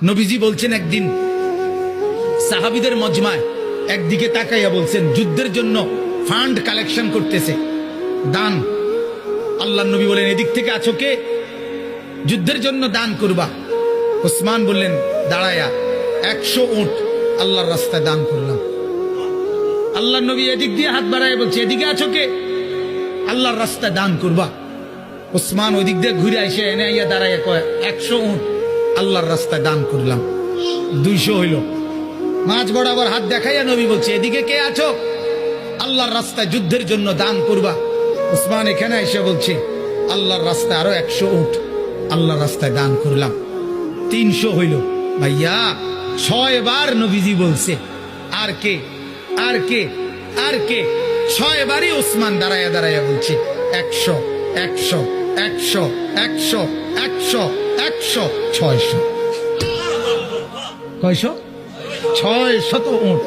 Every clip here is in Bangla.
নবীজি বলছেন একদিন সাহাবীদের মজমায় একদিকে তাকাইয়া বলছেন যুদ্ধের জন্য ফান্ড কালেকশন করতেছে, দান। আল্লাহর নবী বলেন এদিক থেকে আছো কে? যুদ্ধের জন্য দান করবা। ওসমান বললেন দাঁড়ায়া 100 উট আল্লাহর রাস্তায় দান করলাম। আল্লাহর নবী এদিক দিয়ে হাত বাড়ায় বলছে এদিকে আছো কে? আল্লাহর রাস্তায় দান করবা। ওসমান ওই দিক দিয়ে ঘুরে এসে এনে আইয়া দাঁড়াইয়া কয় 100 উট আল্লাহর রাস্তায় দান করলাম। 200 হইল। মাঝ বরাবর হাত দেখাইয়া নবী বলছে এদিকে কে আছো? আল্লাহর রাস্তায় যুদ্ধের জন্য দান করবা। ওসমান এখানে এসে বলছে আল্লাহর রাস্তায় আরো 100 উট আল্লাহর রাস্তায় দান করলাম। 300 হইল। ভাইয়া 6 বার নবীজি বলছে আর কে আর কে আর কে? 6 বারই ওসমান দাঁড়াইয়া দাঁড়াইয়া বলছে 100 100 100 100 100 100 600। কয়শো? 600 উট।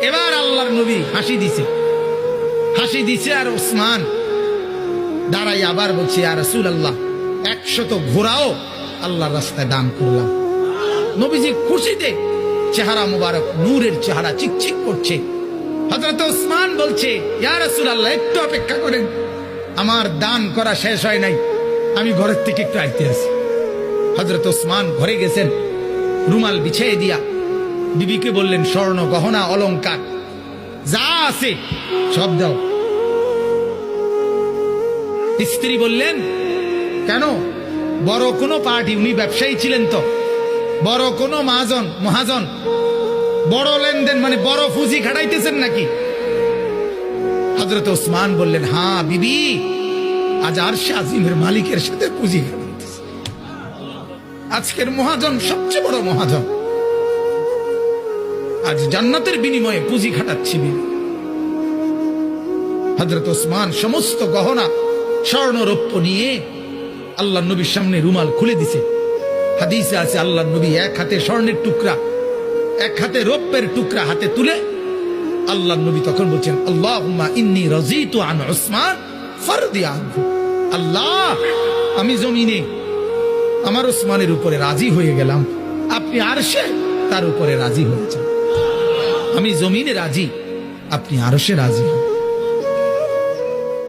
এবার আল্লাহর নবী হাসি দিছে আর ওসমান দাঁড়াই আবার বলছে ইয়া রাসূলুল্লাহ 100 ঘোড়াও আল্লাহর রাস্তায় দান করলাম। নবীজি খুশিতে চেহারা মুবারক নূরের চেহারা চিকচিক করছে। হযরত ওসমান বলছে ইয়া রাসূলুল্লাহ একটু অপেক্ষা করেন, আমার দান করা শেষ হয় নাই, আমি ঘরের থেকে একটু আইতে আছি। হযরত ওসমান ঘরে গেছেন, রুমাল বিছিয়ে দিয়া বিবিকে বললেন স্বর্ণ গহনা অলংকার যা আছে সব দাও। স্ত্রী বললেন কেন? বড় কোনো পার্টি, উনি ব্যবসায়ী ছিলেন তো, বড় কোনো মহাজন বড় লেনদেন মানে বড় পুঁজি খাটাইতেছেন নাকি? হযরত ওসমান বললেন হ্যাঁ বিবি, আজ আরশে আজিমের মালিকের সাথে পুঁজি খাটাইতেছে। আজকের মহাজন সবচেয়ে বড় মহাজন, আজ জান্নাতের বিনিময়ে পুঁজি খাটাচ্ছি বিবি। হযরত ওসমান সমস্ত গহনা স্বর্ণ রৌপ্য নিয়ে আল্লাহ নবীর সামনে রুমাল খুলে দিছে। হাদিসে আছে আল্লাহ নবী এক হাতে স্বর্ণের টুকরা এক হাতে রৌপ্যের টুকরা হাতে তুলে আল্লাহ নবী তখন বলছেন আল্লাহুম্মা ইন্নী রাযীতু আন উসমান ফারদি আনহু। আল্লাহ আমি জমিনে আমার উসমানের উপরে রাজি হয়ে গেলাম, আপনি আরশে তার উপরে রাজি হয়েছেন। আমি জমিনে রাজি, আপনি আরশে রাজি হন।